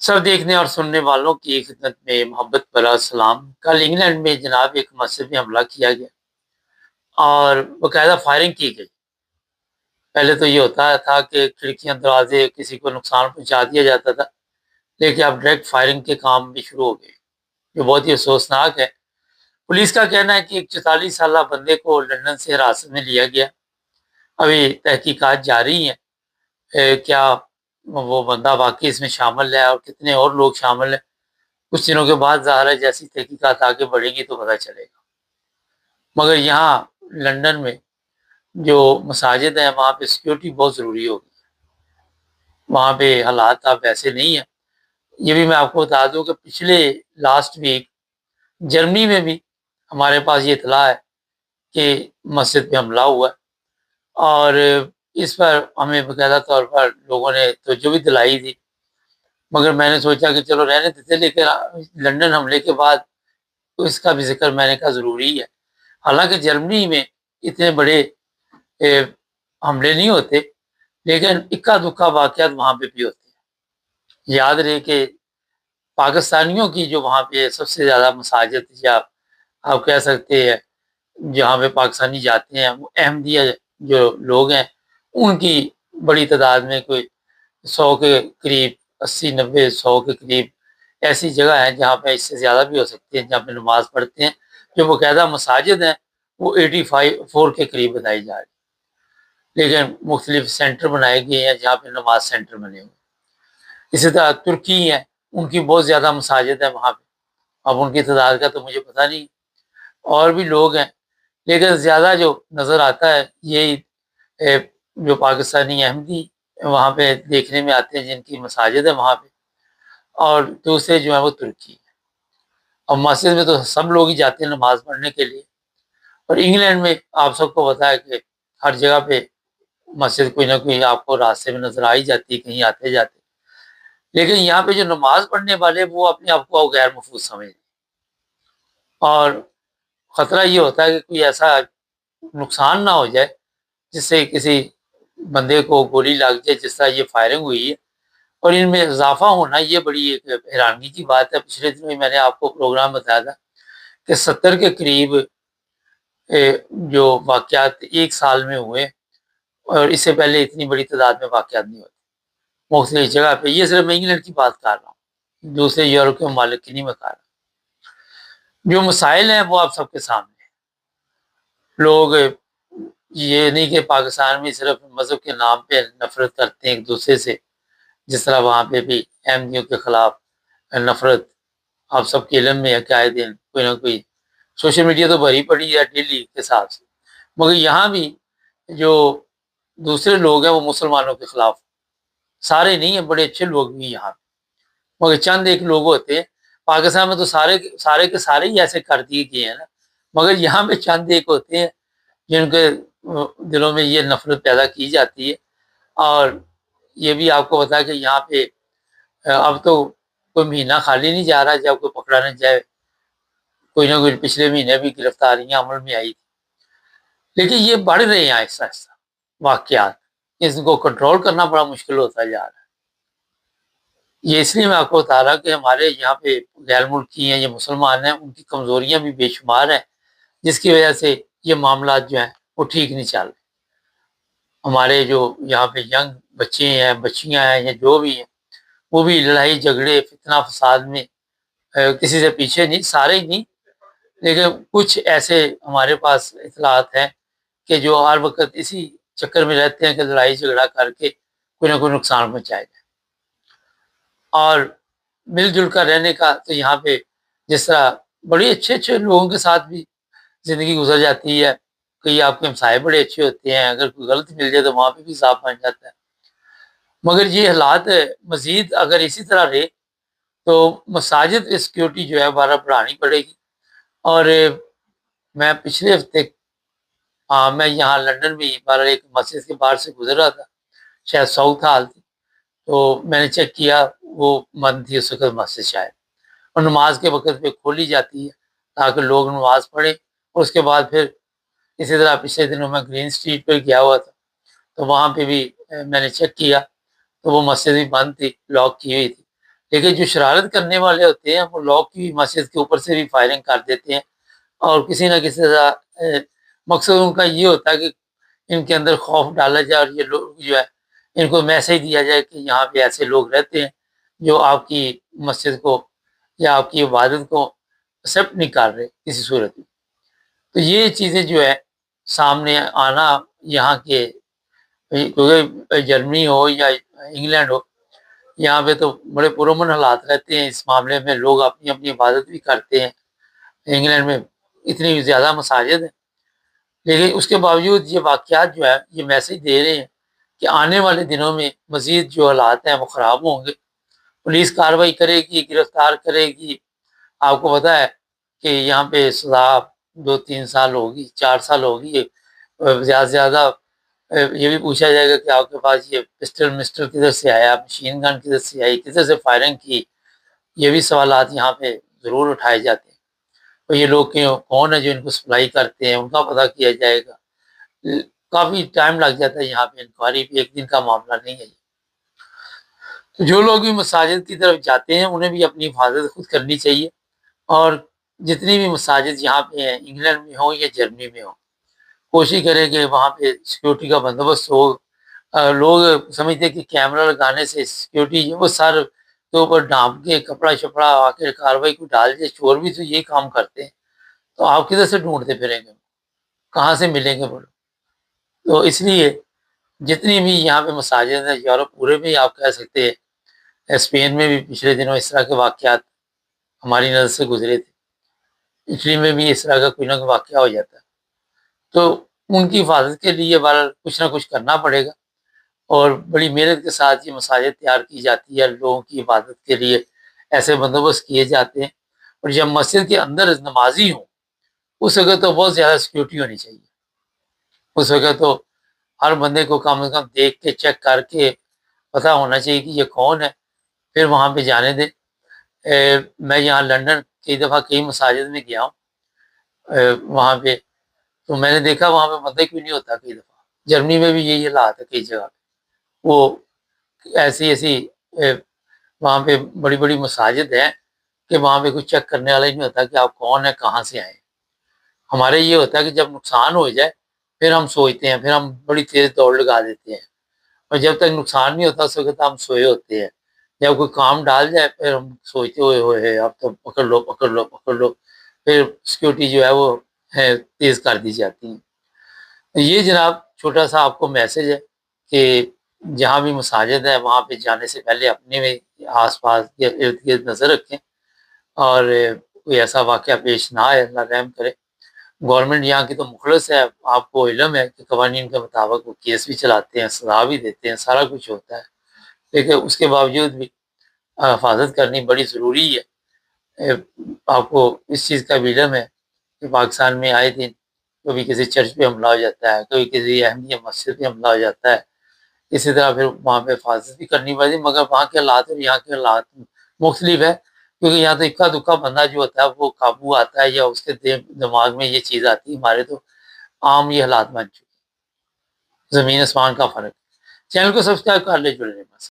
سب دیکھنے اور سننے والوں کی خدمت میں محبت بھرا سلام۔ کل انگلینڈ میں جناب ایک مسجد میں حملہ کیا گیا اور باقاعدہ فائرنگ کی گئی۔ پہلے تو یہ ہوتا تھا کہ کھڑکیاں دروازے کسی کو نقصان پہنچا دیا جاتا تھا، لیکن اب ڈائریکٹ فائرنگ کے کام بھی شروع ہو گئے، جو بہت ہی افسوسناک ہے۔ پولیس کا کہنا ہے کہ ایک 44 سالہ بندے کو لندن سے حراست میں لیا گیا۔ ابھی تحقیقات جاری ہیں کیا وہ بندہ واقعی اس میں شامل ہے اور کتنے اور لوگ شامل ہیں۔ کچھ دنوں کے بعد ظاہر ہے جیسی تحقیقات آگے بڑھے گی تو پتہ چلے گا۔ مگر یہاں لندن میں جو مساجد ہیں وہاں پہ سیکیورٹی بہت ضروری ہوگی، وہاں پہ حالات اب ایسے نہیں ہیں۔ یہ بھی میں آپ کو بتا دوں کہ پچھلے لاسٹ ویک جرمنی میں بھی ہمارے پاس یہ اطلاع ہے کہ مسجد پہ حملہ ہوا ہے، اور اس پر ہمیں باقاعدہ طور پر لوگوں نے توجہ بھی دلائی تھی، مگر میں نے سوچا کہ چلو رہنے دیتے، لیکن لندن حملے کے بعد تو اس کا بھی ذکر میں نے کہا ضروری ہے۔ حالانکہ جرمنی میں اتنے بڑے حملے نہیں ہوتے، لیکن اکا دکا واقعات وہاں پہ بھی ہوتے ہیں۔ یاد رہے کہ پاکستانیوں کی جو وہاں پہ سب سے زیادہ مساجد یا آپ کہہ سکتے ہیں جہاں پہ پاکستانی جاتے ہیں، وہ احمدیہ جو لوگ ہیں ان کی بڑی تعداد میں کوئی 100 کے قریب، 80 90 100 کے قریب ایسی جگہ ہیں جہاں پہ اس سے زیادہ بھی ہو سکتی ہیں، جہاں پہ نماز پڑھتے ہیں۔ جو باقاعدہ مساجد ہیں وہ 84 کے قریب بتائی جا رہی، لیکن مختلف سینٹر بنائے گئے ہیں جہاں پہ نماز سینٹر بنے ہوئے۔ اسی طرح ترکی ہے، ان کی بہت زیادہ مساجد ہیں وہاں پہ، اب ان کی تعداد کا تو مجھے پتہ نہیں، اور بھی لوگ ہیں، لیکن زیادہ جو نظر آتا ہے یہی جو پاکستانی احمدی وہاں پہ دیکھنے میں آتے ہیں جن کی مساجد ہے وہاں پہ، اور دوسرے جو ہیں وہ ترکی ہیں۔ اور مسجد میں تو سب لوگ ہی جاتے ہیں نماز پڑھنے کے لیے، اور انگلینڈ میں آپ سب کو پتہ ہے کہ ہر جگہ پہ مسجد کوئی نہ کوئی آپ کو راستے میں نظر آ ہی جاتی ہے کہیں آتے جاتے، لیکن یہاں پہ جو نماز پڑھنے والے وہ اپنے آپ کو غیر محفوظ سمجھتے ہیں، اور خطرہ یہ ہوتا ہے کہ کوئی ایسا نقصان نہ ہو جائے جس سے کسی بندے کو گولی لگ جائے، جس طرح یہ فائرنگ ہوئی ہے۔ اور ان میں اضافہ ہونا یہ بڑی ایک حیرانگی کی بات ہے۔ پچھلے دنوں میں نے آپ کو پروگرام بتایا تھا کہ 70 کے قریب جو واقعات ایک سال میں ہوئے، اور اس سے پہلے اتنی بڑی تعداد میں واقعات نہیں ہوتے مختلف جگہ پہ۔ یہ صرف میں انگلینڈ کی بات کر رہا ہوں، دوسرے یورپ کے ممالک کی نہیں میں کر رہا۔ جو مسائل ہیں وہ آپ سب کے سامنے ہیں۔ لوگ یہ نہیں کہ پاکستان میں صرف مذہب کے نام پہ نفرت کرتے ہیں ایک دوسرے سے، جس طرح وہاں پہ بھی احمدیوں کے خلاف نفرت آپ سب کے علم میں ہے کہ آئے دن کوئی نہ کوئی سوشل میڈیا تو بھری پڑی ہے ڈیلی کے حساب سے، مگر یہاں بھی جو دوسرے لوگ ہیں وہ مسلمانوں کے خلاف، سارے نہیں ہیں، بڑے اچھے لوگ بھی یہاں پہ، مگر چند ایک لوگ ہوتے ہیں۔ پاکستان میں تو سارے کے سارے ہی ایسے کر دیے گئے ہیں نا، مگر یہاں پہ چند ایک ہوتے ہیں جن کے دلوں میں یہ نفرت پیدا کی جاتی ہے۔ اور یہ بھی آپ کو بتا کہ یہاں پہ اب تو کوئی مہینہ خالی نہیں جا رہا جب کوئی پکڑا نہ جائے، کوئی نہ کوئی پچھلے مہینے بھی گرفتاریاں عمل میں آئی تھی، لیکن یہ بڑھ رہے ہیں آہستہ آہستہ واقعات، اس کو کنٹرول کرنا بڑا مشکل ہوتا جا رہا ہے۔ یہ اس لیے میں آپ کو بتا رہا کہ ہمارے یہاں پہ غیر ملکی ہیں، یہ مسلمان ہیں، ان کی کمزوریاں بھی بے شمار ہیں، جس کی وجہ سے یہ معاملات جو ہیں وہ ٹھیک نہیں چل رہے۔ ہمارے جو یہاں پہ ینگ بچے ہیں، بچیاں ہیں، یا جو بھی ہیں، وہ بھی لڑائی جھگڑے فتنہ فساد میں کسی سے پیچھے نہیں، سارے ہی نہیں، لیکن کچھ ایسے ہمارے پاس اطلاعات ہیں کہ جو ہر وقت اسی چکر میں رہتے ہیں کہ لڑائی جھگڑا کر کے کوئی نہ کوئی نقصان پہنچائے جائے۔ اور مل جل کر رہنے کا تو یہاں پہ جس طرح بڑے اچھے اچھے لوگوں کے ساتھ بھی زندگی گزر جاتی ہے، کئی آپ کے ہمسائے بڑے اچھے ہوتے ہیں، اگر کوئی غلط مل جائے تو وہاں پہ بھی صاف بن جاتا ہے۔ مگر یہ حالات مزید اگر اسی طرح رہے تو مساجد کی سیکیورٹی جو ہے بارہ بڑھانی پڑے گی۔ اور میں پچھلے ہفتے میں یہاں لندن میں بارہ ایک مسجد کے باہر سے گزر رہا تھا، شاید ساؤتھ ہال تھی، تو میں نے چیک کیا وہ بند تھی اس وقت مسجد شاید، اور نماز کے وقت پہ کھولی جاتی ہے تاکہ لوگ نماز پڑھیں۔ اور اس کے بعد پھر اسی طرح پچھلے دنوں میں گرین اسٹریٹ پہ گیا ہوا تھا، تو وہاں پہ بھی میں نے چیک کیا تو وہ مسجد بھی بند تھی، لاک کی ہوئی تھی، لیکن جو شرارت کرنے والے ہوتے ہیں وہ لوگ کی مسجد کے اوپر سے بھی فائرنگ کر دیتے ہیں، اور کسی نہ کسی طرح مقصد ان کا یہ ہوتا ہے کہ ان کے اندر خوف ڈالا جائے، اور یہ لوگ جو ہے ان کو میسج دیا جائے کہ یہاں پہ ایسے لوگ رہتے ہیں جو آپ کی مسجد کو یا آپ کی عبادت کو ایکسیپٹ نہیں کر رہے کسی صورت میں۔ تو یہ چیزیں جو ہے سامنے آنا یہاں کے، کیونکہ جرمنی ہو یا انگلینڈ ہو، یہاں پہ تو بڑے پرامن حالات رہتے ہیں اس معاملے میں، لوگ اپنی اپنی عبادت بھی کرتے ہیں۔ انگلینڈ میں اتنی زیادہ مساجد ہیں، لیکن اس کے باوجود یہ واقعات جو ہے یہ میسج دے رہے ہیں کہ آنے والے دنوں میں مزید جو حالات ہیں وہ خراب ہوں گے، پولیس کارروائی کرے گی، گرفتار کرے گی۔ آپ کو پتہ ہے کہ یہاں پہ سزا 2-3 سال ہوگی، 4 سال ہوگی، زیادہ سے زیادہ یہ بھی پوچھا جائے گا کہ آپ کے پاس یہ مسٹر کدھر سے آیا، مشین گن کدھر سے آئی، کدھر سے فائرنگ کی، یہ بھی سوالات یہاں پہ ضرور اٹھائے جاتے ہیں۔ اور یہ لوگ کون ہے جو ان کو سپلائی کرتے ہیں، ان کا پتہ کیا جائے گا۔ کافی ٹائم لگ جاتا ہے یہاں پہ، انکوائری بھی ایک دن کا معاملہ نہیں ہے۔ تو جو لوگ بھی مساجد کی طرف جاتے ہیں انہیں بھی اپنی حفاظت خود کرنی چاہیے، اور جتنی بھی مساجد یہاں پہ ہیں، انگلینڈ میں ہوں یا جرمنی میں ہوں، کوشش کریں کہ وہاں پہ سیکیورٹی کا بندوبست ہو۔ لوگ سمجھتے ہیں کہ کیمرہ لگانے سے سیکیورٹی وہ سر کے اوپر ڈھانپ کے کپڑا شپڑا آ کے کارروائی کو ڈال دے، چور بھی تو یہی کام کرتے ہیں، تو آپ کدھر سے ڈھونڈتے پھریں گے، کہاں سے ملیں گے وہ لوگ؟ تو اس لیے جتنی بھی یہاں پہ مساجد ہیں، یورپ پورے میں ہی آپ کہہ سکتے ہیں، اسپین میں بھی پچھلے دنوں اس طرح کے واقعات ہماری نظر سے گزرے تھے، اٹلی میں بھی اس طرح کا کوئی نہ کوئی واقعہ ہو جاتا ہے۔ تو ان کی حفاظت کے لیے بہرحال کچھ نہ کچھ کرنا پڑے گا، اور بڑی محنت کے ساتھ یہ مساجد تیار کی جاتی ہے، لوگوں کی عبادت کے لیے ایسے بندوبست کیے جاتے ہیں۔ اور جب مسجد کے اندر نمازی ہوں اس وقت تو بہت زیادہ سیکیورٹی ہونی چاہیے، اس وقت تو ہر بندے کو کم از کم دیکھ کے چیک کر کے پتہ ہونا چاہیے کہ یہ کون ہے، پھر وہاں پہ جانے دیں۔ میں یہاں لنڈن کئی دفعہ کئی مساجد میں گیا ہوں، وہاں پہ تو میں نے دیکھا وہاں پہ بندہ کوئی نہیں ہوتا کئی دفعہ۔ جرمنی میں بھی یہی حالات ہے کئی جگہ پہ، وہ ایسی وہاں پہ بڑی بڑی مساجد ہیں کہ وہاں پہ کوئی چیک کرنے والا ہی نہیں ہوتا کہ آپ کون ہیں، کہاں سے آئے ہیں۔ ہمارے یہ ہوتا ہے کہ جب نقصان ہو جائے پھر ہم سوچتے ہیں، پھر ہم بڑی تیز دوڑ لگا دیتے ہیں، اور جب تک نقصان نہیں ہوتا اس وقت ہم سوئے ہوتے ہیں۔ جب کوئی کام ڈال جائے پھر ہم سوچتے ہوئے اب تو پکڑ لو پکڑ لو پکڑ لو، پھر سیکیورٹی جو ہے وہ تیز کر دی جاتی ہے۔ یہ جناب چھوٹا سا آپ کو میسج ہے کہ جہاں بھی مساجد ہے وہاں پہ جانے سے پہلے اپنے میں آس پاس یا ارد گرد نظر رکھیں، اور کوئی ایسا واقعہ پیش نہ آئے، اللہ رحم کرے۔ گورنمنٹ یہاں کی تو مخلص ہے، آپ کو علم ہے کہ قوانین کے مطابق وہ کیس بھی چلاتے ہیں، سزا بھی دیتے ہیں، سارا کچھ ہوتا ہے، لیکن اس کے باوجود بھی حفاظت کرنی بڑی ضروری ہے۔ آپ کو اس چیز کا بھی علم ہے کہ پاکستان میں آئے دن کبھی کسی چرچ پہ حملہ ہو جاتا ہے، کبھی کسی احمدیہ مسجد پہ حملہ ہو جاتا ہے، اسی طرح پھر وہاں پہ حفاظت بھی کرنی پڑتی ہے، مگر وہاں کے حالات اور یہاں کے حالات مختلف ہے، کیونکہ یہاں تو اکا دکا بندہ جو ہوتا ہے وہ قابو آتا ہے، یا اس کے دماغ میں یہ چیز آتی ہے، ہمارے تو عام یہ حالات بن چکے ہیں، زمین آسمان کا فرق ہے۔ چینل کو سبسکرائب کر لے، جڑے رہے بس۔